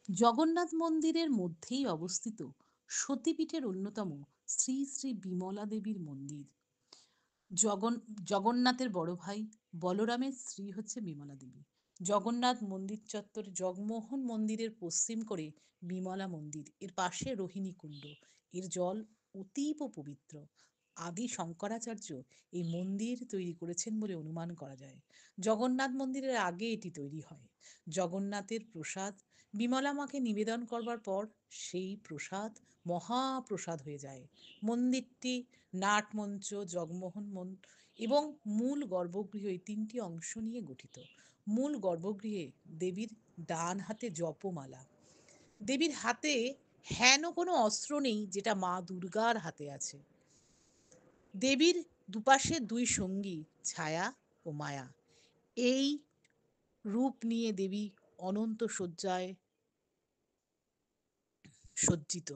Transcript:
জগন্নাথ মন্দিরের মধ্যেই অবস্থিত সতীপীঠের অন্যতম শ্রী শ্রী বিমলা দেবীর মন্দির। জগন জগন্নাথের বড় ভাই বলরামের স্ত্রী হচ্ছে বিমলা দেবী। জগন্নাথ মন্দির চত্বরে জগমোহন মন্দিরের পশ্চিম করে বিমলা মন্দির, এর পাশে রোহিণী কুণ্ড। এর জল অতীব পবিত্র। আদি শঙ্করাচার্য এই মন্দির তৈরি করেছেন বলে অনুমান করা যায়। জগন্নাথ মন্দিরের আগে এটি তৈরি হয়। জগন্নাথের প্রসাদ বিমলা মাকে নিবেদন করবার পর সেই প্রসাদ মহাপ্রসাদ হয়ে যায়। মন্দিরটি নাটমঞ্চ, জগমোহন এবং মূল গর্ভগৃহ এই তিনটি অংশ নিয়ে গঠিত। মূল গর্ভগৃহে দেবীর ডান হাতে জপমালা। দেবীর হাতে হেন কোনো অস্ত্র নেই যেটা মা দুর্গার হাতে আছে। দেবীর দুপাশে দুই সঙ্গী ছায়া ও মায়া। এই রূপ নিয়ে দেবী অনন্ত শয্যায় সজ্জিত।